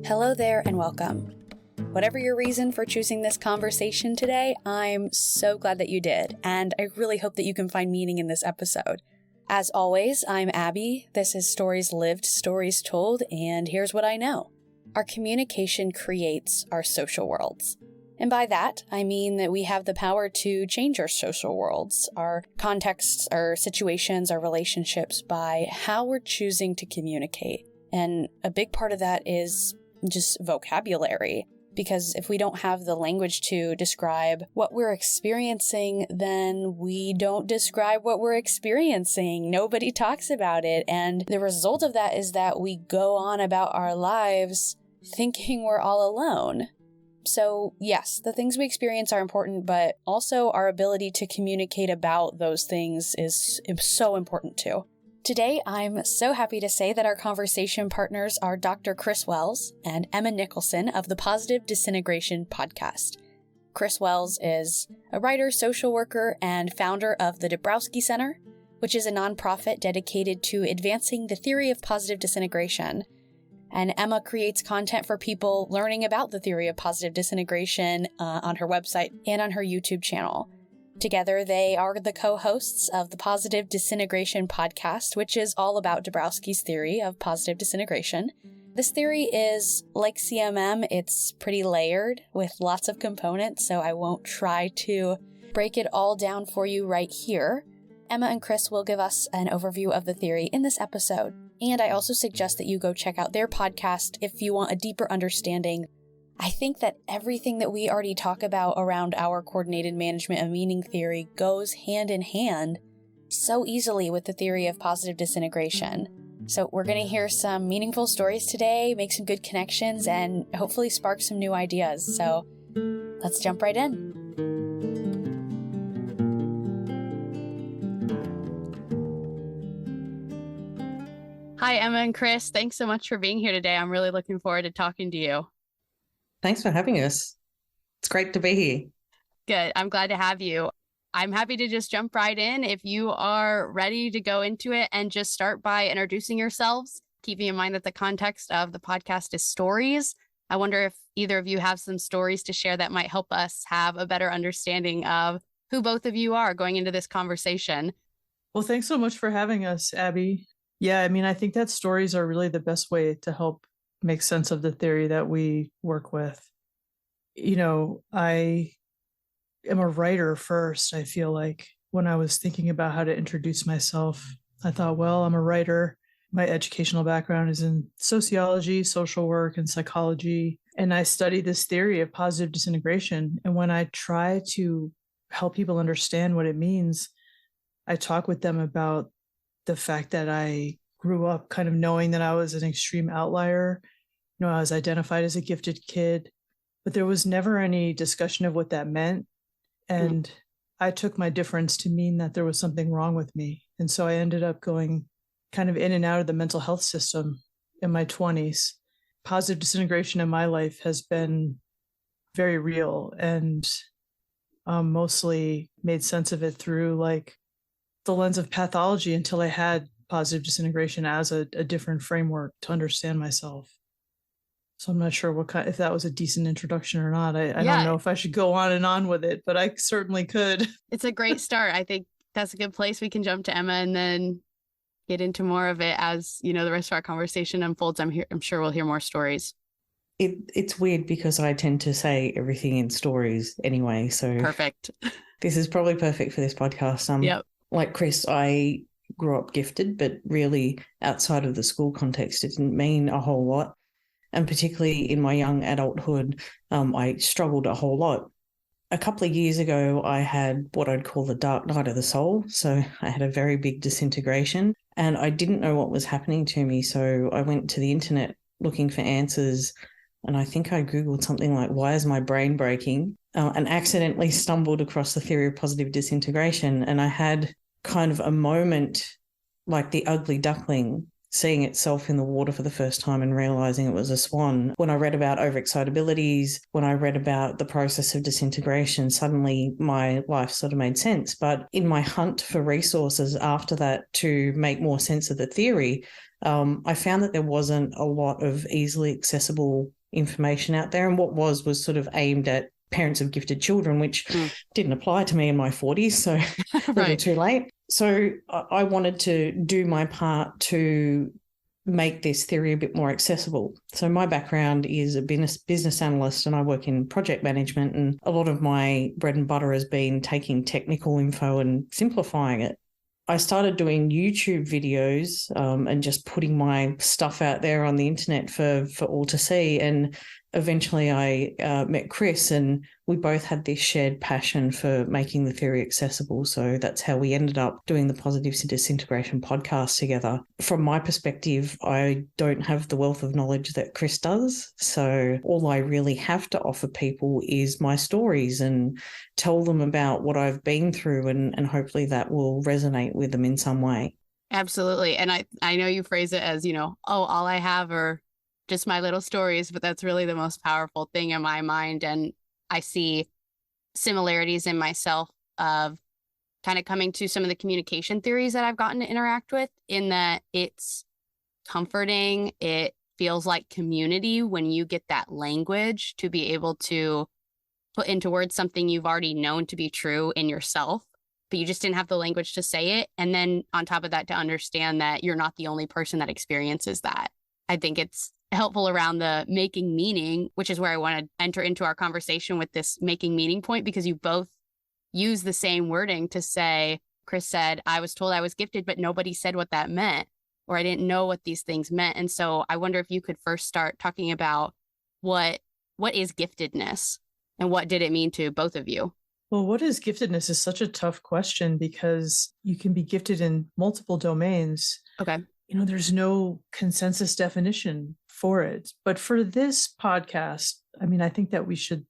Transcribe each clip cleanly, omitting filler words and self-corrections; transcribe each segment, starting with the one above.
Hello there and welcome. Whatever your reason for choosing this conversation today, I'm so glad that you did, and I really hope that you can find meaning in this episode. As always, I'm Abbie. This is Stories Lived, Stories Told, and here's what I know. Our communication creates our social worlds. And by that, I mean that we have the power to change our social worlds, our contexts, our situations, our relationships by how we're choosing to communicate. And a big part of that is just vocabulary. Because if we don't have the language to describe what we're experiencing, then we don't describe what we're experiencing. Nobody talks about it. And the result of that is that we go on about our lives thinking we're all alone. So yes, the things we experience are important, but also our ability to communicate about those things is so important too. Today, I'm so happy to say that our conversation partners are Dr. Chris Wells and Emma Nicholson of the Positive Disintegration Podcast. Chris Wells is a writer, social worker, and founder of the Dabrowski Center, which is a nonprofit dedicated to advancing the theory of positive disintegration. And Emma creates content for people learning about the theory of positive disintegration on her website and on her YouTube channel. Together, they are the co-hosts of the Positive Disintegration Podcast, which is all about Dabrowski's theory of positive disintegration. This theory is like CMM, it's pretty layered with lots of components, so I won't try to break it all down for you right here. Emma and Chris will give us an overview of the theory in this episode. And I also suggest that you go check out their podcast if you want a deeper understanding. I think that everything that we already talk about around our coordinated management of meaning theory goes hand in hand so easily with the theory of positive disintegration. So we're going to hear some meaningful stories today, make some good connections, and hopefully spark some new ideas. So let's jump right in. Hi, Emma and Chris. Thanks so much for being here today. I'm really looking forward to talking to you. Thanks for having us. It's great to be here. Good. I'm glad to have you. I'm happy to just jump right in if you are ready to go into it and just start by introducing yourselves, keeping in mind that the context of the podcast is stories. I wonder if either of you have some stories to share that might help us have a better understanding of who both of you are going into this conversation. Well, thanks so much for having us, Abbie. Yeah, I think that stories are really the best way to help make sense of the theory that we work with. I am a writer first. I feel like when I was thinking about how to introduce myself, I thought, well, I'm a writer. My educational background is in sociology, social work, and psychology. And I study this theory of positive disintegration. And when I try to help people understand what it means, I talk with them about the fact that I grew up kind of knowing that I was an extreme outlier. I was identified as a gifted kid, but there was never any discussion of what that meant. And I took my difference to mean that there was something wrong with me. And so I ended up going kind of in and out of the mental health system in my 20s. Positive disintegration in my life has been very real, and mostly made sense of it through like the lens of pathology until I had positive disintegration as a different framework to understand myself. So I'm not sure if that was a decent introduction or not. I don't know if I should go on and on with it, but I certainly could. It's a great start. I think that's a good place. We can jump to Emma and then get into more of it as, the rest of our conversation unfolds. I'm sure we'll hear more stories. It's weird because I tend to say everything in stories anyway. So perfect. This is probably perfect for this podcast. Yep. Like Chris, I grew up gifted, but really outside of the school context, it didn't mean a whole lot. And particularly in my young adulthood, I struggled a whole lot. A couple of years ago, I had what I'd call the dark night of the soul. So I had a very big disintegration and I didn't know what was happening to me. So I went to the internet looking for answers. And I think I Googled something like, why is my brain breaking? And accidentally stumbled across the theory of positive disintegration. And I had kind of a moment like the ugly duckling seeing itself in the water for the first time and realizing it was a swan. When I read about overexcitabilities, when I read about the process of disintegration, suddenly my life sort of made sense. But in my hunt for resources after that to make more sense of the theory, I found that there wasn't a lot of easily accessible information out there. And what was sort of aimed at parents of gifted children, which didn't apply to me in my 40s, so a little too late. So I wanted to do my part to make this theory a bit more accessible. So my background is a business analyst, and I work in project management, and a lot of my bread and butter has been taking technical info and simplifying it. I started doing YouTube videos and just putting my stuff out there on the internet for all to see. And eventually I met Chris, and we both had this shared passion for making the theory accessible. So that's how we ended up doing the Positive Disintegration Podcast together. From my perspective, I don't have the wealth of knowledge that Chris does. So all I really have to offer people is my stories and tell them about what I've been through, and hopefully that will resonate with them in some way. Absolutely. And I know you phrase it as, all I have are just my little stories, but that's really the most powerful thing in my mind. And I see similarities in myself of kind of coming to some of the communication theories that I've gotten to interact with, in that it's comforting. It feels like community when you get that language to be able to put into words something you've already known to be true in yourself, but you just didn't have the language to say it. And then on top of that, to understand that you're not the only person that experiences that. I think it's helpful around the making meaning, which is where I want to enter into our conversation with this making meaning point, because you both use the same wording to say, Chris said, I was told I was gifted, but nobody said what that meant, or I didn't know what these things meant. And so I wonder if you could first start talking about what is giftedness and what did it mean to both of you? Well, what is giftedness is such a tough question, because you can be gifted in multiple domains. Okay. There's no consensus definition for it. But for this podcast, I think that we should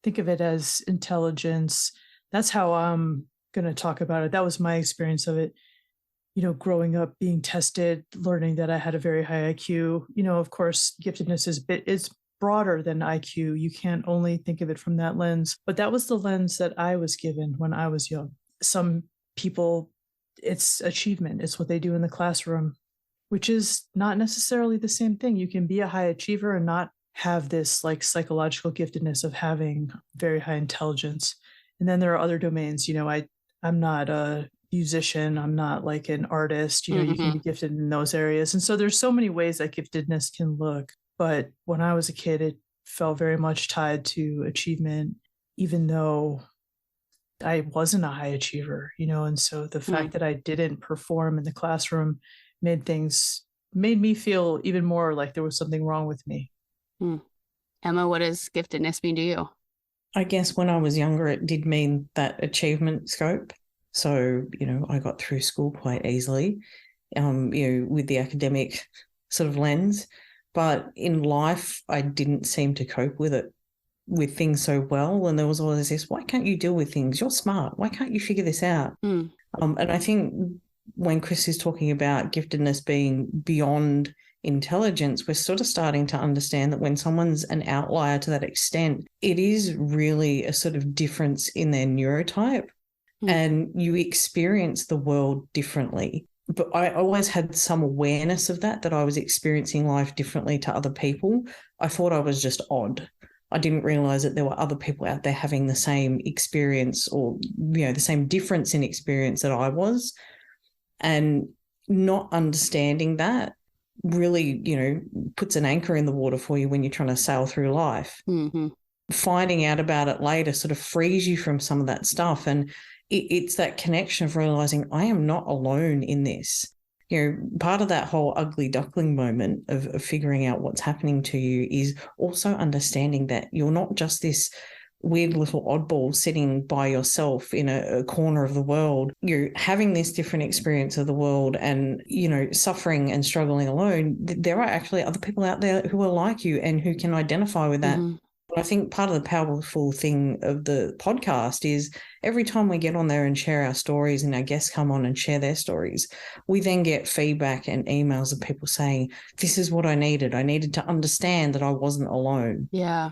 think of it as intelligence. That's how I'm going to talk about it. That was my experience of it. Growing up, being tested, learning that I had a very high IQ. Of course, giftedness is broader than IQ. You can't only think of it from that lens. But that was the lens that I was given when I was young. Some people, it's achievement. It's what they do in the classroom, which is not necessarily the same thing. You can be a high achiever and not have this like psychological giftedness of having very high intelligence. And then there are other domains. I'm not a musician. I'm not like an artist. You can be gifted in those areas. And so there's so many ways that giftedness can look. But when I was a kid, it felt very much tied to achievement, even though I wasn't a high achiever, and so the fact that I didn't perform in the classroom made me feel even more like there was something wrong with me. Emma, what does giftedness mean to you? I guess when I was younger, it did mean that achievement scope. So, I got through school quite easily, with the academic sort of lens. But in life, I didn't seem to cope with things so well. And there was always this, why can't you deal with things? You're smart. Why can't you figure this out? And I think when Chris is talking about giftedness being beyond intelligence, we're sort of starting to understand that when someone's an outlier to that extent, it is really a sort of difference in their neurotype and you experience the world differently. But I always had some awareness of that I was experiencing life differently to other people. I thought I was just odd. I didn't realize that there were other people out there having the same experience or, the same difference in experience that I was. And not understanding that really, puts an anchor in the water for you when you're trying to sail through life. Finding out about it later sort of frees you from some of that stuff. And it's that connection of realizing I am not alone in this. Part of that whole ugly duckling moment of figuring out what's happening to you is also understanding that you're not just this weird little oddball sitting by yourself in a corner of the world. You're having this different experience of the world and, suffering and struggling alone. There are actually other people out there who are like you and who can identify with that. I think part of the powerful thing of the podcast is every time we get on there and share our stories and our guests come on and share their stories, we then get feedback and emails of people saying, this is what I needed. I needed to understand that I wasn't alone. Yeah.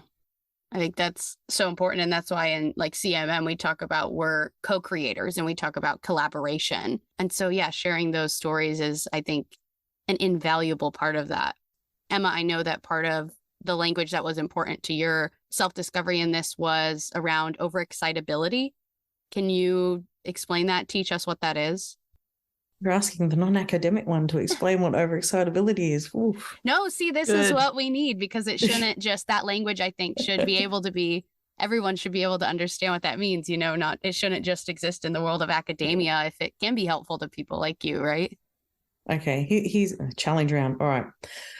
I think that's so important. And that's why in like CMM, we talk about we're co-creators and we talk about collaboration. And so, yeah, sharing those stories is, I think, an invaluable part of that. Emma, I know that part of the language that was important to your self-discovery in this was around overexcitability. Can you explain that? Teach us what that is? You're asking the non-academic one to explain what overexcitability is. Oof. No, see, this is what we need, because it shouldn't just, that language, I think, should be able to be, everyone should be able to understand what that means, not, it shouldn't just exist in the world of academia if it can be helpful to people like you, right? Okay, here's a challenge round. All right.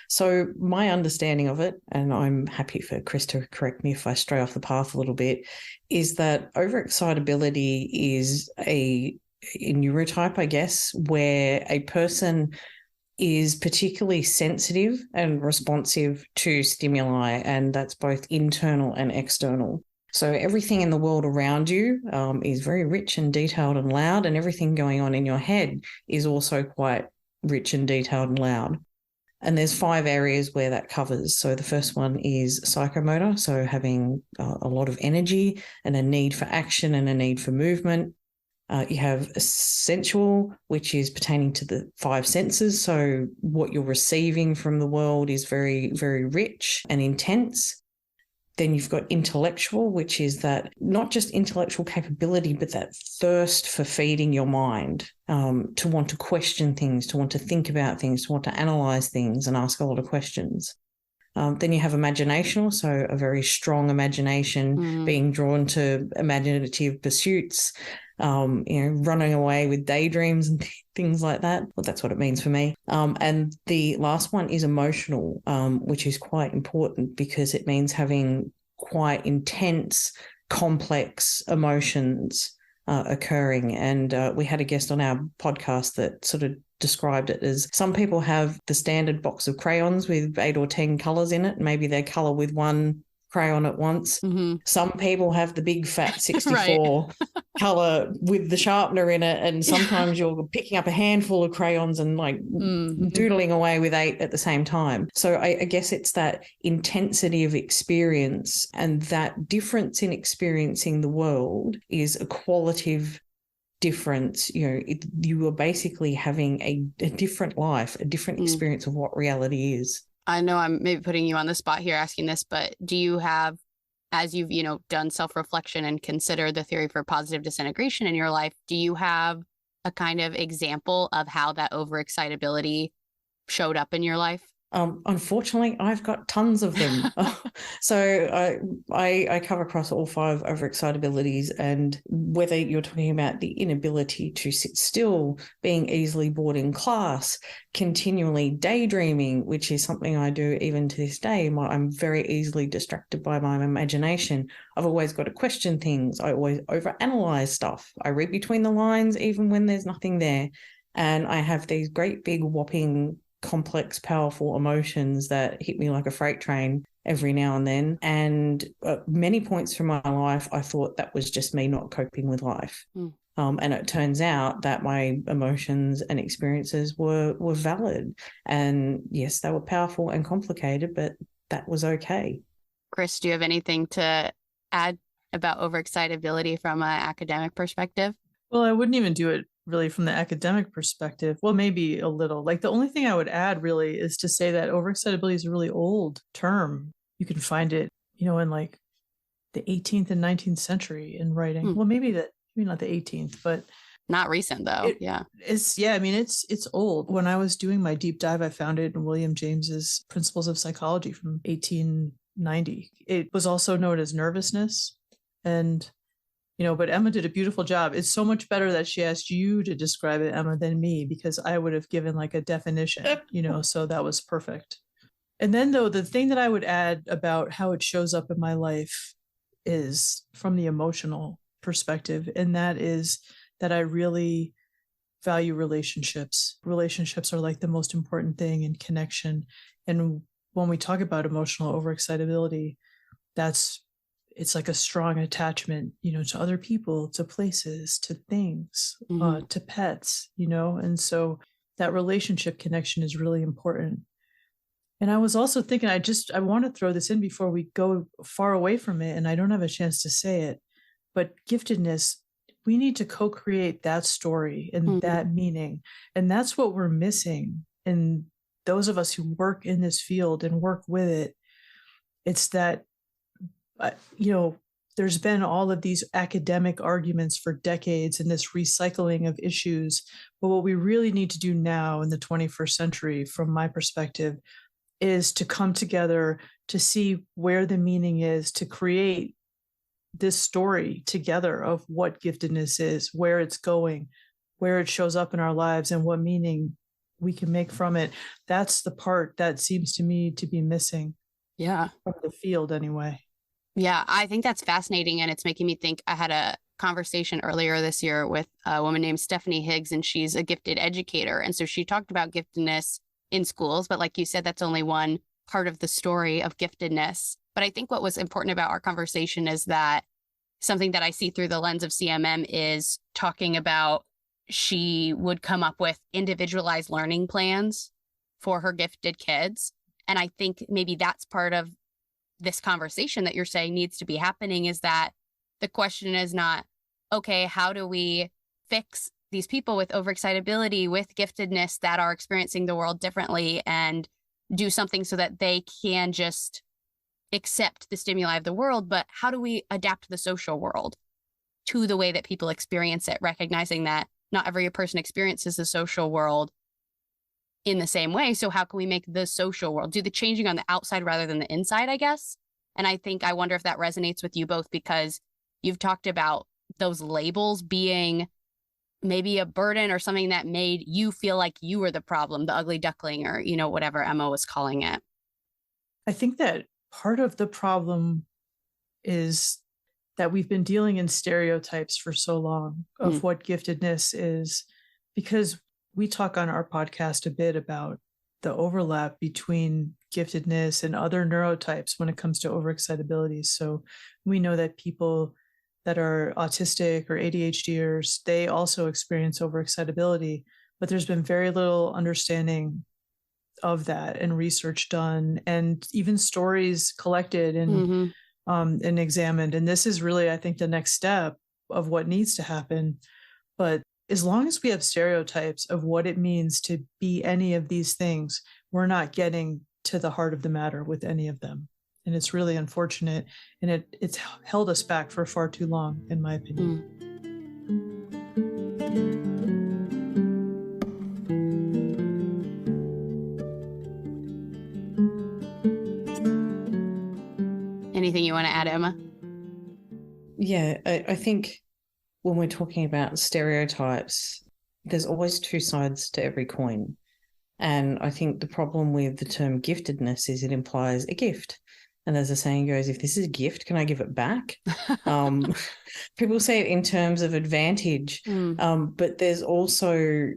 So my understanding of it, and I'm happy for Chris to correct me if I stray off the path a little bit, is that overexcitability is a neurotype, I guess, where a person is particularly sensitive and responsive to stimuli, and that's both internal and external. So everything in the world around you is very rich and detailed and loud, and everything going on in your head is also quite rich and detailed and loud. And there's 5 areas where that covers. So the first one is psychomotor, so having a lot of energy and a need for action and a need for movement. You have sensual, which is pertaining to the 5 senses. So what you're receiving from the world is very, very rich and intense. Then you've got intellectual, which is that not just intellectual capability, but that thirst for feeding your mind, to want to question things, to want to think about things, to want to analyze things and ask a lot of questions. Then you have imaginational, so a very strong imagination, being drawn to imaginative pursuits, running away with daydreams and things like that. Well, that's what it means for me. And the last one is emotional, which is quite important because it means having quite intense, complex emotions occurring. And we had a guest on our podcast that sort of described it as some people have the standard box of crayons with 8 or 10 colours in it. Maybe they colour with one crayon at once. Some people have the big fat 64 colour with the sharpener in it, and sometimes you're picking up a handful of crayons and like doodling away with 8 at the same time. So I guess it's that intensity of experience, and that difference in experiencing the world is a qualitative difference. You are basically having a different life, a different experience of what reality is. I know I'm maybe putting you on the spot here asking this, but do you have, as you've, done self-reflection and consider the theory for positive disintegration in your life, do you have a kind of example of how that overexcitability showed up in your life? Unfortunately, I've got tons of them. So I cover across all 5 overexcitabilities, and whether you're talking about the inability to sit still, being easily bored in class, continually daydreaming, which is something I do even to this day. I'm very easily distracted by my imagination. I've always got to question things. I always overanalyze stuff. I read between the lines even when there's nothing there. And I have these great big whopping complex, powerful emotions that hit me like a freight train every now and then. And at many points through my life, I thought that was just me not coping with life. And it turns out that my emotions and experiences were valid. And yes, they were powerful and complicated, but that was okay. Chris, do you have anything to add about overexcitability from an academic perspective? Well, I wouldn't even do it really from the academic perspective. Well, maybe a little. Like the only thing I would add really is to say that overexcitability is a really old term. You can find it, in like the 18th and 19th century in writing. Well, maybe not the 18th, but not recent though. It's old. When I was doing my deep dive, I found it in William James's Principles of Psychology from 1890. It was also known as nervousness. And but Emma did a beautiful job. It's so much better that she asked you to describe it, Emma, than me, because I would have given like a definition, so that was perfect. And then though, the thing that I would add about how it shows up in my life is from the emotional perspective. And that is that I really value relationships. Relationships are like the most important thing in connection. And when we talk about emotional overexcitability, it's like a strong attachment, to other people, to places, to things, to pets, and so that relationship connection is really important. And I was also thinking, I want to throw this in before we go far away from it, and I don't have a chance to say it, but giftedness, we need to co-create that story and that meaning. And that's what we're missing. And those of us who work in this field and work with it, It's that, there's been all of these academic arguments for decades and this recycling of issues. But what we really need to do now in the 21st century, from my perspective, is to come together to see where the meaning is, to create this story together of what giftedness is, where it's going, where it shows up in our lives, and what meaning we can make from it. That's the part that seems to me to be missing. Yeah. From the field anyway. Yeah, I think that's fascinating. And it's making me think. I had a conversation earlier this year with a woman named Stephanie Higgs, and she's a gifted educator. And so she talked about giftedness in schools. But like you said, that's only one part of the story of giftedness. But I think what was important about our conversation is that something that I see through the lens of CMM is talking about she would come up with individualized learning plans for her gifted kids. And I think maybe that's part of this conversation that you're saying needs to be happening, is that the question is not, okay, how do we fix these people with overexcitability, with giftedness that are experiencing the world differently, and do something so that they can just accept the stimuli of the world, but how do we adapt the social world to the way that people experience it, recognizing that not every person experiences the social world in the same way. So how can we make the social world do the changing on the outside rather than the inside, I guess? And I wonder if that resonates with you both, because you've talked about those labels being maybe a burden or something that made you feel like you were the problem, the ugly duckling, or, whatever Emma was calling it. I think that part of the problem is that we've been dealing in stereotypes for so long of what giftedness is, because we talk on our podcast a bit about the overlap between giftedness and other neurotypes when it comes to overexcitability. So we know that people that are autistic or ADHDers, they also experience overexcitability, but there's been very little understanding of that and research done, and even stories collected and and examined. And this is really, I think, the next step of what needs to happen. But as long as we have stereotypes of what it means to be any of these things, we're not getting to the heart of the matter with any of them. And it's really unfortunate. And it's held us back for far too long, in my opinion. Anything you want to add, Emma? Yeah, I think when we're talking about stereotypes, there's always two sides to every coin. And I think the problem with the term giftedness is it implies a gift. And as the saying goes, if this is a gift, can I give it back? People say it in terms of advantage, but there's also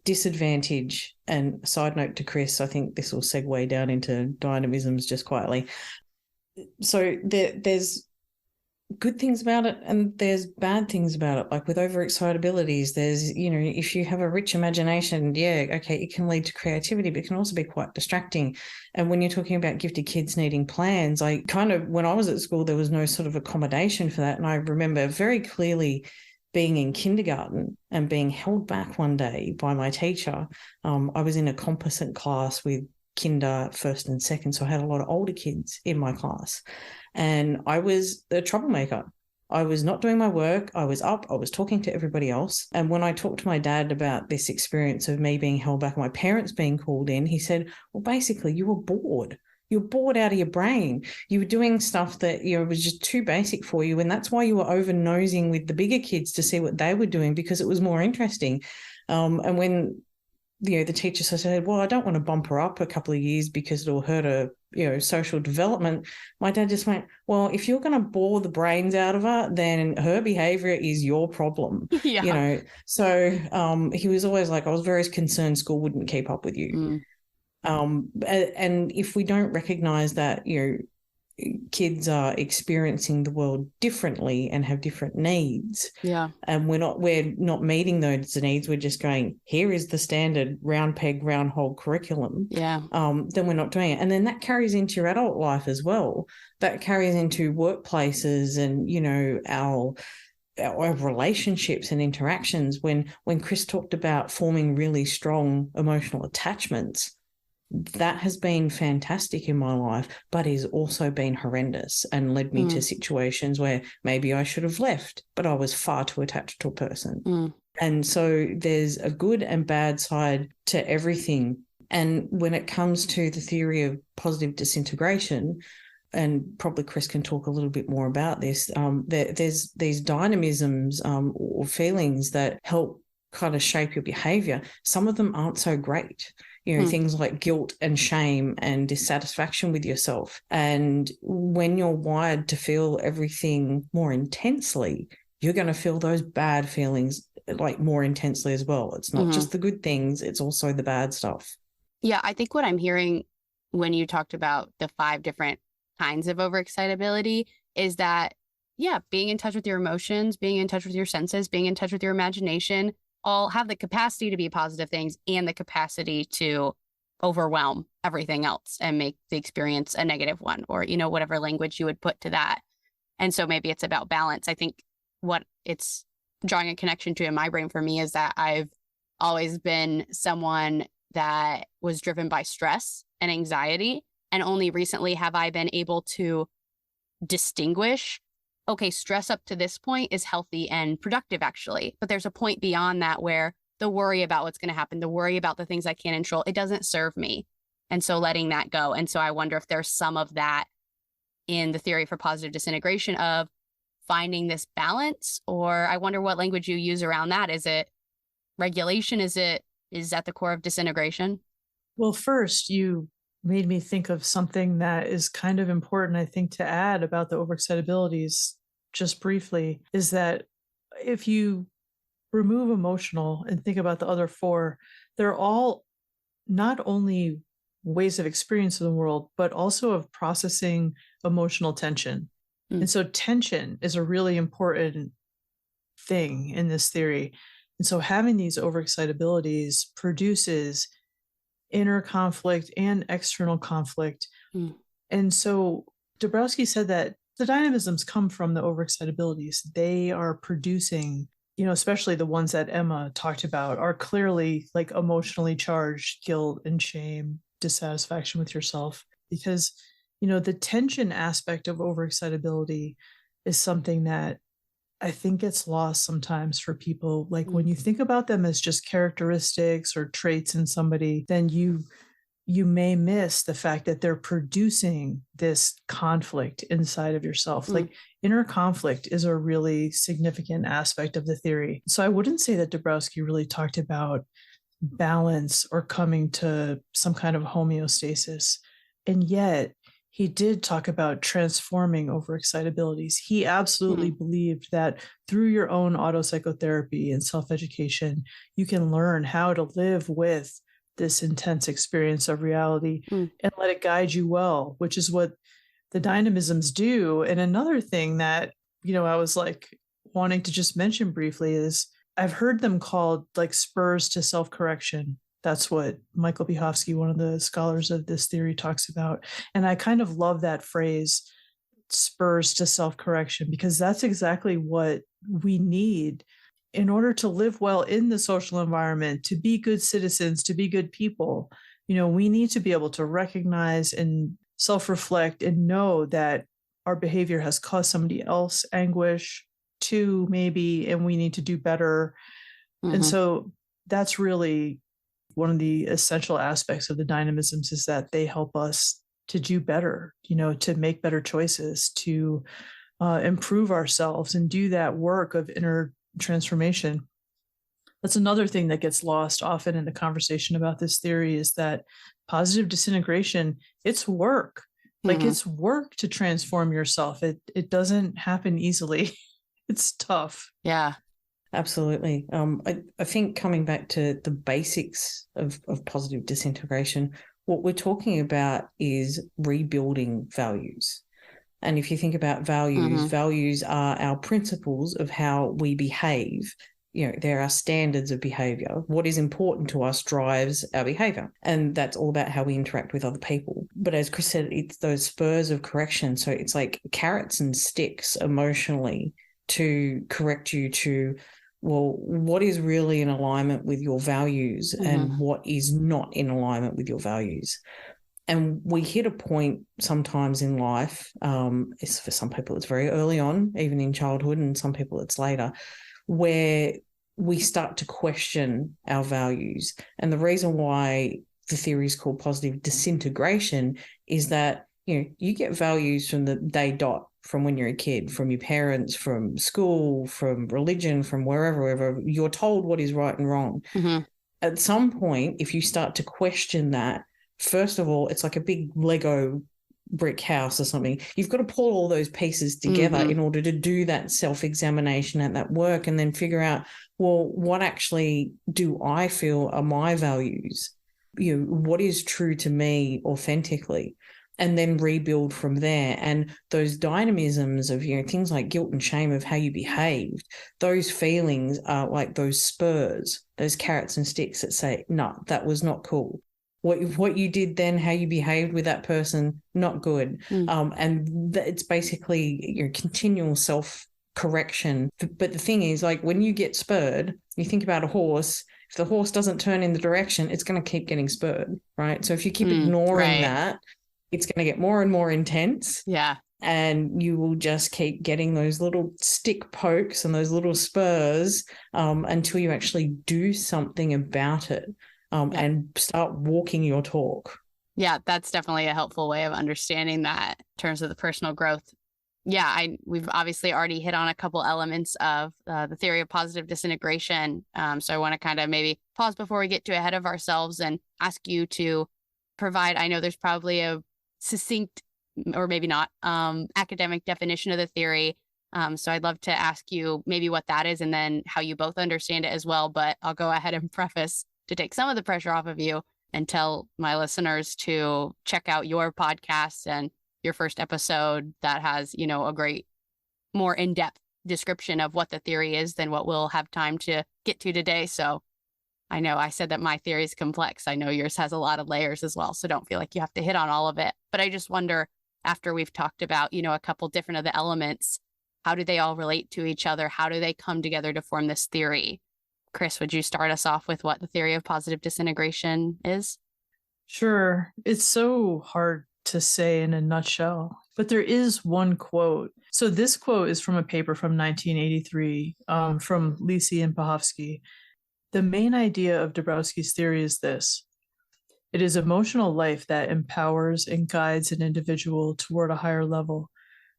disadvantage. And side note to Chris, I think this will segue down into dynamisms just quietly. So there's good things about it and there's bad things about it. Like with overexcitabilities, there's, if you have a rich imagination, it can lead to creativity, but it can also be quite distracting. And when you're talking about gifted kids needing plans, when I was at school, there was no sort of accommodation for that. And I remember very clearly being in kindergarten and being held back one day by my teacher. I was in a composite class with kinder, first and second. So I had a lot of older kids in my class. And I was the troublemaker. I was not doing my work. I was up. I was talking to everybody else. And when I talked to my dad about this experience of me being held back, my parents being called in, he said, well, basically, you were bored. You're bored out of your brain. You were doing stuff that was just too basic for you. And that's why you were over-nosing with the bigger kids to see what they were doing, because it was more interesting. And when the teacher said, well, I don't want to bump her up a couple of years because it'll hurt her, social development. My dad just went, well, if you're going to bore the brains out of her, then her behavior is your problem. Yeah. So he was always like, I was very concerned school wouldn't keep up with you. And if we don't recognize that, kids are experiencing the world differently and have different needs. Yeah. And we're not meeting those needs. We're just going, here is the standard round peg, round hole curriculum. Yeah. Then we're not doing it. And then that carries into your adult life as well. That carries into workplaces and, our relationships and interactions. When Chris talked about forming really strong emotional attachments, that has been fantastic in my life, but has also been horrendous and led me to situations where maybe I should have left, but I was far too attached to a person. And so there's a good and bad side to everything. And when it comes to the theory of positive disintegration, and probably Chris can talk a little bit more about this, there's these dynamisms or feelings that help kind of shape your behavior. Some of them aren't so great. Things like guilt and shame and dissatisfaction with yourself. And when you're wired to feel everything more intensely, you're going to feel those bad feelings like more intensely as well. It's not just the good things, it's also the bad stuff. Yeah, I think what I'm hearing when you talked about the 5 different kinds of overexcitability is that, being in touch with your emotions, being in touch with your senses, being in touch with your imagination, all have the capacity to be positive things and the capacity to overwhelm everything else and make the experience a negative one, or, whatever language you would put to that. And so maybe it's about balance. I think what it's drawing a connection to in my brain for me is that I've always been someone that was driven by stress and anxiety. And only recently have I been able to distinguish, okay, stress up to this point is healthy and productive, actually. But there's a point beyond that where the worry about what's going to happen, the worry about the things I can't control, it doesn't serve me. And so letting that go. And so I wonder if there's some of that in the theory for positive disintegration of finding this balance, or I wonder what language you use around that. Is it regulation? Is that the core of disintegration? Well, first, you made me think of something that is kind of important, I think, to add about the overexcitabilities, just briefly, is that if you remove emotional and think about the other 4, they're all not only ways of experiencing the world, but also of processing emotional tension. And so tension is a really important thing in this theory. And so having these overexcitabilities produces inner conflict and external conflict. And so Dabrowski said that the dynamisms come from the overexcitabilities. They are producing, especially the ones that Emma talked about, are clearly like emotionally charged guilt and shame, dissatisfaction with yourself, because the tension aspect of overexcitability is something that I think gets lost sometimes for people. Like when you think about them as just characteristics or traits in somebody, then you may miss the fact that they're producing this conflict inside of yourself. Like inner conflict is a really significant aspect of the theory. So I wouldn't say that Dabrowski really talked about balance or coming to some kind of homeostasis. And yet he did talk about transforming overexcitabilities. He absolutely believed that through your own autopsychotherapy and self-education, you can learn how to live with this intense experience of reality and let it guide you well, which is what the dynamisms do. And another thing that, I was like wanting to just mention briefly is I've heard them called like spurs to self-correction. That's what Michael Biehofsky, one of the scholars of this theory, talks about. And I kind of love that phrase, spurs to self-correction, because that's exactly what we need in order to live well in the social environment, to be good citizens, to be good people. We need to be able to recognize and self-reflect and know that our behavior has caused somebody else anguish too, maybe, and we need to do better. And so that's really one of the essential aspects of the dynamisms, is that they help us to do better, to make better choices, to improve ourselves and do that work of inner transformation. That's another thing that gets lost often in the conversation about this theory, is that positive disintegration, it's work. Like it's work to transform yourself. It doesn't happen easily. It's tough. Yeah. Absolutely. I think coming back to the basics of positive disintegration, what we're talking about is rebuilding values. And if you think about values, values are our principles of how we behave. There are standards of behavior. What is important to us drives our behavior. And that's all about how we interact with other people. But as Chris said, it's those spurs of correction. So it's like carrots and sticks emotionally to correct you, to well, what is really in alignment with your values and what is not in alignment with your values? And we hit a point sometimes in life, it's for some people it's very early on, even in childhood, and some people it's later, where we start to question our values. And the reason why the theory is called positive disintegration is that, you get values from the day dot, from when you're a kid, from your parents, from school, from religion, from wherever you're told what is right and wrong. At some point, if you start to question that, first of all, it's like a big Lego brick house or something. You've got to pull all those pieces together in order to do that self-examination and that work, and then figure out, well, what actually do I feel are my values? What is true to me authentically? And then rebuild from there. And those dynamisms of, things like guilt and shame of how you behaved, those feelings are like those spurs, those carrots and sticks that say, no, that was not cool. What you did then, how you behaved with that person, not good. And it's basically continual self-correction. But the thing is, like, when you get spurred, you think about a horse. If the horse doesn't turn in the direction, it's going to keep getting spurred, right? So if you keep ignoring that, it's going to get more and more intense. Yeah. And you will just keep getting those little stick pokes and those little spurs until you actually do something about it and start walking your talk. Yeah, that's definitely a helpful way of understanding that in terms of the personal growth. Yeah, we've obviously already hit on a couple elements of the theory of positive disintegration. So I want to kind of maybe pause before we get too ahead of ourselves and ask you to provide, I know there's probably a succinct or maybe not academic definition of the theory. So I'd love to ask you maybe what that is and then how you both understand it as well. But I'll go ahead and preface to take some of the pressure off of you and tell my listeners to check out your podcast and your first episode that has, a great, more in-depth description of what the theory is than what we'll have time to get to today. So I know I said that my theory is complex. I know yours has a lot of layers as well. So don't feel like you have to hit on all of it. But I just wonder, after we've talked about, a couple different of the elements, how do they all relate to each other? How do they come together to form this theory? Chris, would you start us off with what the theory of positive disintegration is? Sure. It's so hard to say in a nutshell, but there is one quote. So this quote is from a paper from 1983 from Lisi and Pahovsky. The main idea of Dabrowski's theory is this: it is emotional life that empowers and guides an individual toward a higher level,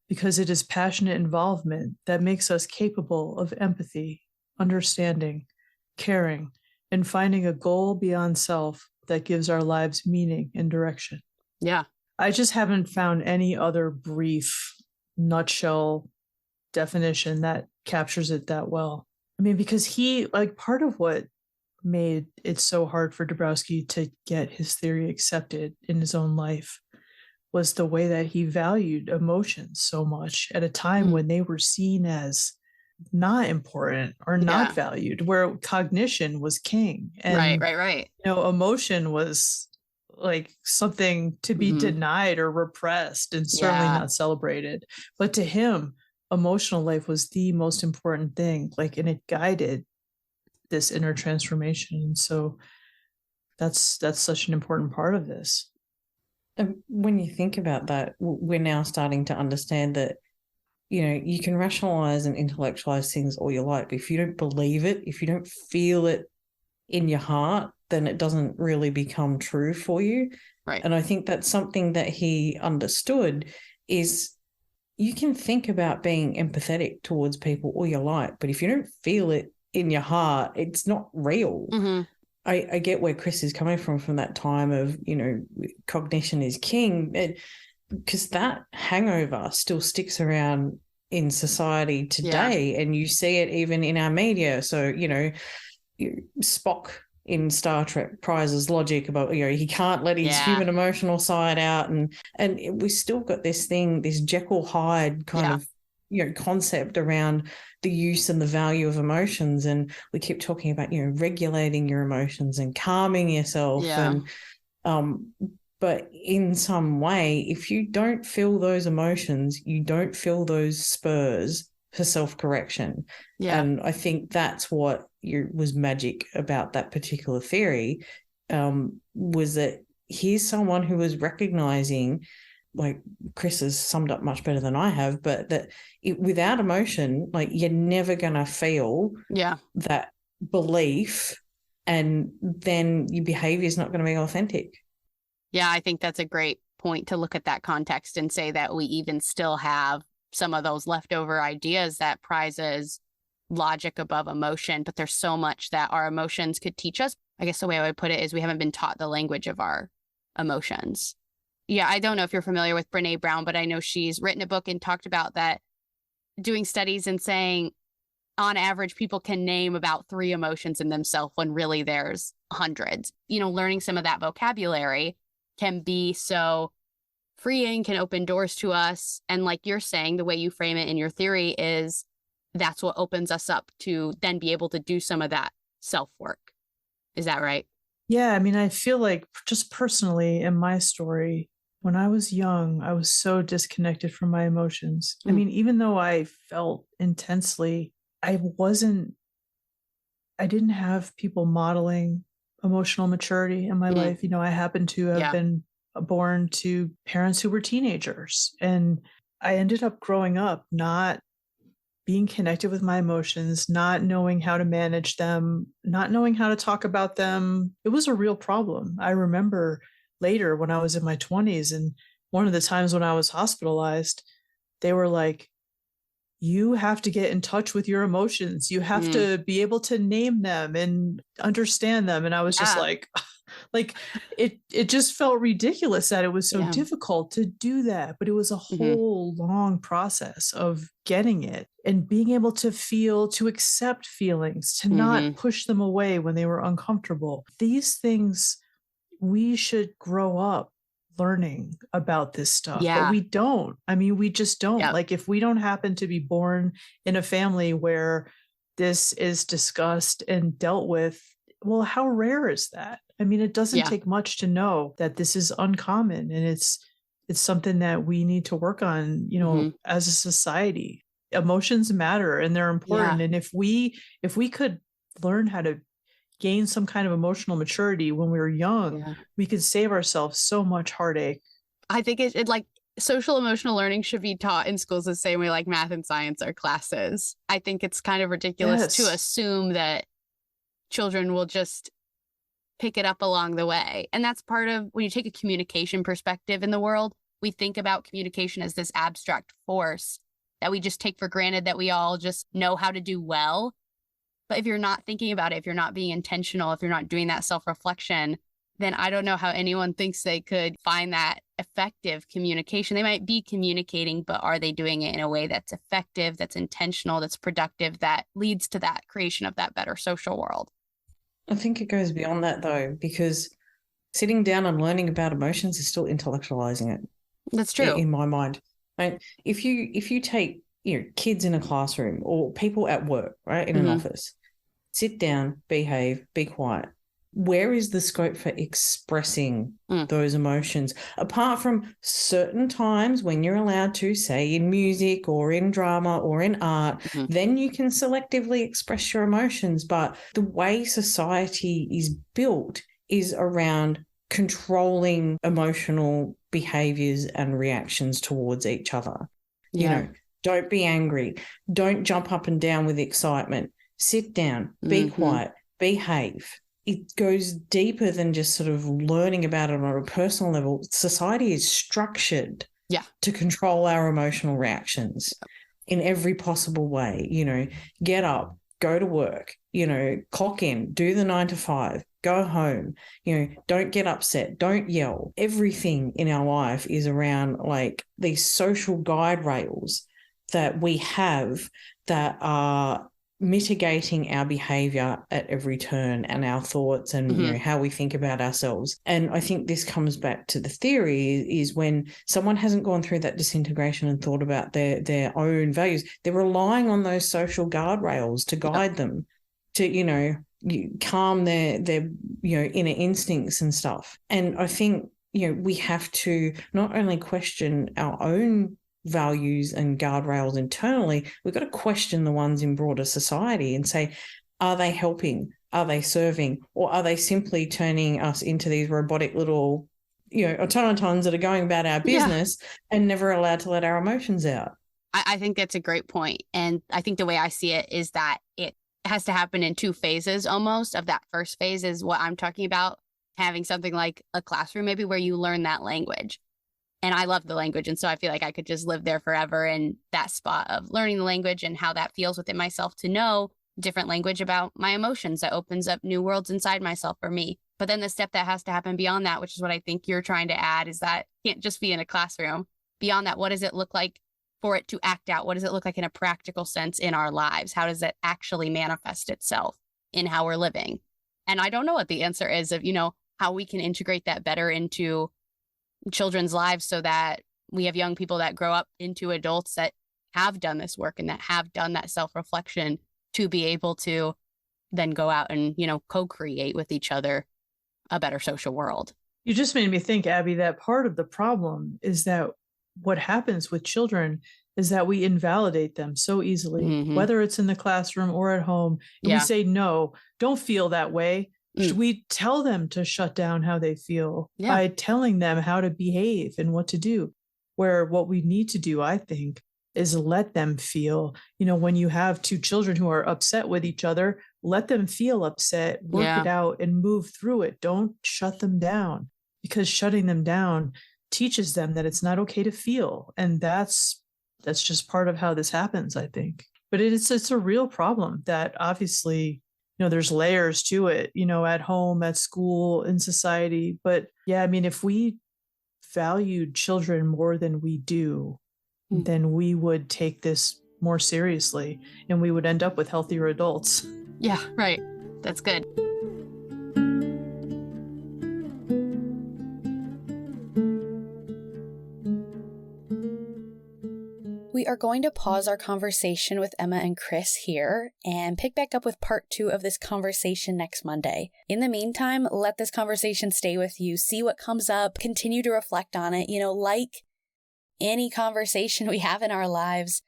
because it is passionate involvement that makes us capable of empathy, understanding, caring, and finding a goal beyond self that gives our lives meaning and direction. Yeah. I just haven't found any other brief nutshell definition that captures it that well. I mean, because part of what made it so hard for Dabrowski to get his theory accepted in his own life was the way that he valued emotions so much at a time when they were seen as not important or not valued, where cognition was king. And, right. Emotion was like something to be denied or repressed and certainly not celebrated. But to him, emotional life was the most important thing, and it guided this inner transformation. And so that's such an important part of this. And when you think about that, we're now starting to understand that, you can rationalize and intellectualize things all you like, but if you don't believe it, if you don't feel it in your heart, then it doesn't really become true for you. Right. And I think that's something that he understood is you can think about being empathetic towards people all you like, but if you don't feel it in your heart, it's not real. I get where Chris is coming from that time of, cognition is king, because that hangover still sticks around in society today. And you see it even in our media. So, Spock in Star Trek prizes logic about, he can't let his human emotional side out. And we still got this thing, this Jekyll Hyde kind of, concept around the use and the value of emotions. And we keep talking about, regulating your emotions and calming yourself. And, but in some way, if you don't feel those emotions, you don't feel those spurs, for self-correction. Yeah. And I think that's what was magic about that particular theory, was that here's someone who was recognizing, like Chris has summed up much better than I have, but that without emotion, like you're never going to feel that belief, and then your behavior is not going to be authentic. Yeah, I think that's a great point to look at that context and say that we even still have some of those leftover ideas that prizes logic above emotion, but there's so much that our emotions could teach us. I guess the way I would put it is we haven't been taught the language of our emotions. Yeah, I don't know if you're familiar with Brene Brown, but I know she's written a book and talked about that, doing studies and saying on average, people can name about 3 emotions in themselves when really there's hundreds. You know, learning some of that vocabulary can be so freeing, can open doors to us. And like you're saying, the way you frame it in your theory is that's what opens us up to then be able to do some of that self-work. Is that right? Yeah. I mean, I feel like just personally in my story, when I was young, I was so disconnected from my emotions. I mean, even though I felt intensely, I didn't have people modeling emotional maturity in my life. You know, I happened to have been born to parents who were teenagers, and I ended up growing up not being connected with my emotions, not knowing how to manage them, not knowing how to talk about them. It was a real problem. I remember later when I was in my 20s, and one of the times when I was hospitalized, they were like, you have to get in touch with your emotions. You have to be able to name them and understand them. And I was just like it just felt ridiculous that it was so difficult to do that. But it was a whole long process of getting it and being able to feel, to accept feelings, to not push them away when they were uncomfortable. These things, we should grow up learning about this stuff, but we don't. I mean, we just don't. Like, if we don't happen to be born in a family where this is discussed and dealt with, well, how rare is that? I mean, it doesn't take much to know that this is uncommon, and it's something that we need to work on, you know, as a society. Emotions matter and they're important. And if we could learn how to gain some kind of emotional maturity when we were young, we could save ourselves so much heartache. I think it like social emotional learning should be taught in schools the same way like math and science are classes. I think it's kind of ridiculous to assume that children will just pick it up along the way. And that's part of when you take a communication perspective in the world, we think about communication as this abstract force that we just take for granted that we all just know how to do well. But if you're not thinking about it, if you're not being intentional, if you're not doing that self-reflection, then I don't know how anyone thinks they could find that effective communication. They might be communicating, but are they doing it in a way that's effective, that's intentional, that's productive, that leads to that creation of that better social world? I think it goes beyond that, though, because sitting down and learning about emotions is still intellectualizing it. That's true. In my mind. Right? If you take, you know, kids in a classroom or people at work, right, in an office, sit down, behave, be quiet. Where is the scope for expressing those emotions? Apart from certain times when you're allowed to, say in music or in drama or in art, then you can selectively express your emotions. But the way society is built is around controlling emotional behaviors and reactions towards each other. You know, don't be angry. Don't jump up and down with excitement. Sit down, be quiet, behave. It goes deeper than just sort of learning about it on a personal level. Society is structured to control our emotional reactions in every possible way. You know, get up, go to work, you know, clock in, do the 9 to 5, go home, you know, don't get upset, don't yell. Everything in our life is around like these social guide rails that we have that are mitigating our behavior at every turn and our thoughts and you know how we think about ourselves. And I think this comes back to the theory is when someone hasn't gone through that disintegration and thought about their own values, they're relying on those social guardrails to guide them to, you know, calm their you know inner instincts and stuff. And I think, you know, we have to not only question our own values and guardrails internally, we've got to question the ones in broader society and say, are they helping? Are they serving? Or are they simply turning us into these robotic little, automatons that are going about our business and never allowed to let our emotions out? I think that's a great point. And I think the way I see it is that it has to happen in two phases almost. Of that first phase is what I'm talking about, having something like a classroom maybe where you learn that language. And I love the language. And so I feel like I could just live there forever in that spot of learning the language and how that feels within myself to know different language about my emotions. That opens up new worlds inside myself for me. But then the step that has to happen beyond that, which is what I think you're trying to add, is that it can't just be in a classroom. Beyond that, what does it look like for it to act out? What does it look like in a practical sense in our lives? How does it actually manifest itself in how we're living? And I don't know what the answer is of, how we can integrate that better into children's lives so that we have young people that grow up into adults that have done this work and that have done that self-reflection to be able to then go out and, co-create with each other a better social world. You just made me think, Abbie, that part of the problem is that what happens with children is that we invalidate them so easily, whether it's in the classroom or at home. And we say, no, don't feel that way. We tell them to shut down how they feel by telling them how to behave and what to do. Where what we need to do, I think, is let them feel, when you have two children who are upset with each other, let them feel upset, work it out and move through it. Don't shut them down, because shutting them down teaches them that it's not okay to feel. And that's just part of how this happens, I think. But it's a real problem that obviously, there's layers to it, at home, at school, in society. But if we valued children more than we do, then we would take this more seriously and we would end up with healthier adults. Yeah, right. That's good. We are going to pause our conversation with Emma and Chris here and pick back up with part 2 of this conversation next Monday. In the meantime, let this conversation stay with you, see what comes up, continue to reflect on it. Like any conversation we have in our lives,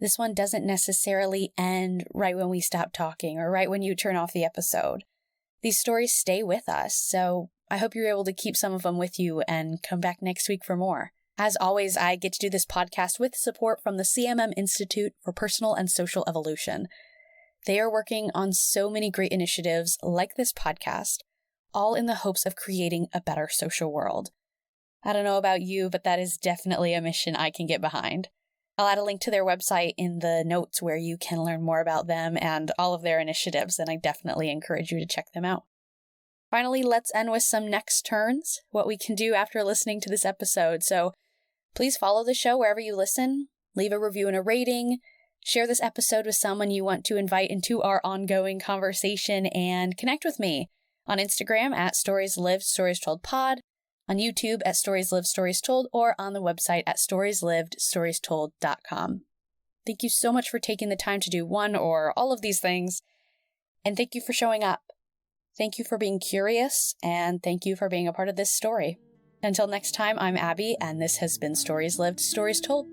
this one doesn't necessarily end right when we stop talking or right when you turn off the episode. These stories stay with us, so I hope you're able to keep some of them with you and come back next week for more. As always, I get to do this podcast with support from the CMM Institute for Personal and Social Evolution. They are working on so many great initiatives like this podcast, all in the hopes of creating a better social world. I don't know about you, but that is definitely a mission I can get behind. I'll add a link to their website in the notes where you can learn more about them and all of their initiatives, and I definitely encourage you to check them out. Finally, let's end with some next turns, what we can do after listening to this episode. So please follow the show wherever you listen, leave a review and a rating, share this episode with someone you want to invite into our ongoing conversation, and connect with me on Instagram at Stories Lived, Stories Told Pod, on YouTube at Stories Lived, Stories Told, or on the website at storieslived.storiestold.com. Thank you so much for taking the time to do one or all of these things, and thank you for showing up. Thank you for being curious, and thank you for being a part of this story. Until next time, I'm Abbie, and this has been Stories Lived, Stories Told.